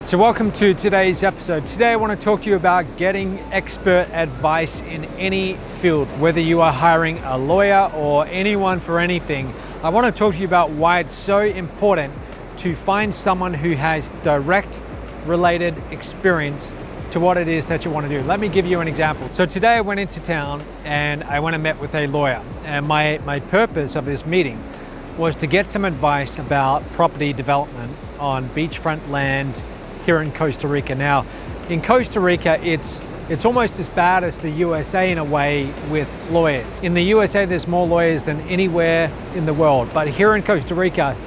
So welcome to today's episode. Today I want to talk to you about getting expert advice in any field, whether you are hiring a lawyer or anyone for anything. I want to talk to you about why it's so important to find someone who has direct related experience to what it is that you want to do. Let me give you an example. So today I went into town and I went and met with a lawyer, and my purpose of this meeting was to get some advice about property development on beachfront land here in Costa Rica. Now, in Costa Rica, it's almost as bad as the USA in a way with lawyers. In the USA, there's more lawyers than anywhere in the world, but here in Costa Rica,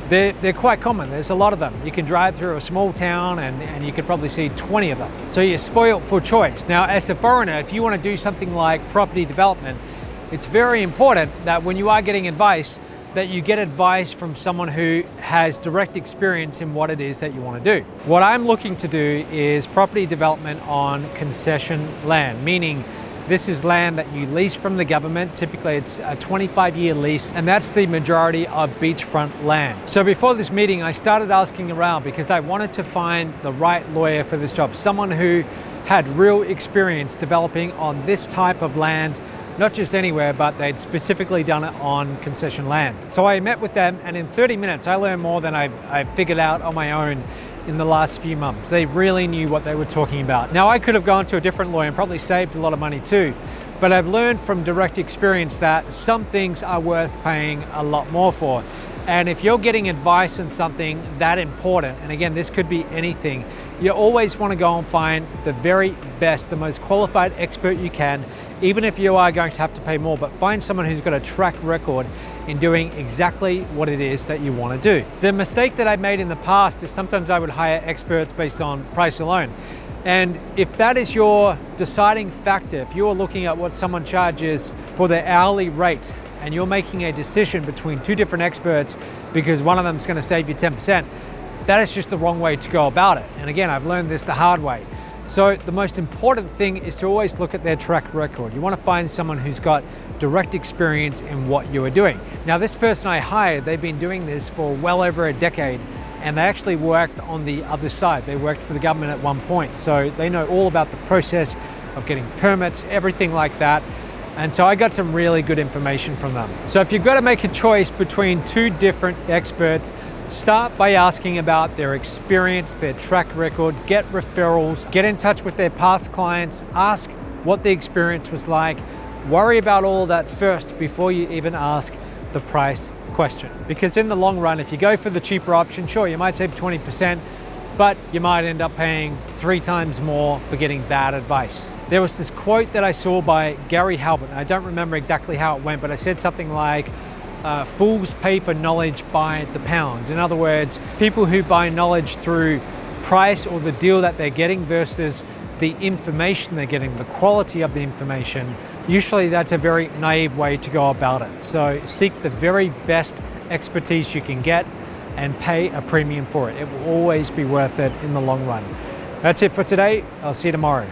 they're quite common. There's a lot of them. You can drive through a small town and you could probably see 20 of them. So you're spoiled for choice. Now, as a foreigner, if you want to do something like property development, it's very important that when you are getting advice, that you get advice from someone who has direct experience in what it is that you want to do. What I'm looking to do is property development on concession land, meaning this is land that you lease from the government. Typically it's a 25-year lease, and that's the majority of beachfront land. So before this meeting, I started asking around because I wanted to find the right lawyer for this job, someone who had real experience developing on this type of land, not just anywhere, but they'd specifically done it on concession land. So I met with them, and in 30 minutes, I learned more than I've figured out on my own in the last few months. They really knew what they were talking about. Now, I could have gone to a different lawyer and probably saved a lot of money too, but I've learned from direct experience that some things are worth paying a lot more for. And if you're getting advice on something that important, and again, this could be anything, you always want to go and find the very best, the most qualified expert you can, even if you are going to have to pay more, but find someone who's got a track record in doing exactly what it is that you want to do. The mistake that I made in the past is sometimes I would hire experts based on price alone. And if that is your deciding factor, if you're looking at what someone charges for their hourly rate, and you're making a decision between two different experts because one of them is going to save you 10%, that is just the wrong way to go about it. And again, I've learned this the hard way. So the most important thing is to always look at their track record. You want to find someone who's got direct experience in what you are doing. Now, this person I hired, they've been doing this for well over a decade, and they actually worked on the other side. They worked for the government at one point. So they know all about the process of getting permits, everything like that. And so I got some really good information from them. So if you've got to make a choice between two different experts, start by asking about their experience, their track record, get referrals, get in touch with their past clients, ask what the experience was like. Worry about all of that first before you even ask the price question. Because in the long run, if you go for the cheaper option, sure, you might save 20%, but you might end up paying 3 times more for getting bad advice. There was this quote that I saw by Gary Halbert. I don't remember exactly how it went, but I said something like, fools pay for knowledge by the pound. In other words, people who buy knowledge through price or the deal that they're getting versus the information they're getting, the quality of the information, usually that's a very naive way to go about it. So seek the very best expertise you can get and pay a premium for it. It will always be worth it in the long run. That's it for today. I'll see you tomorrow.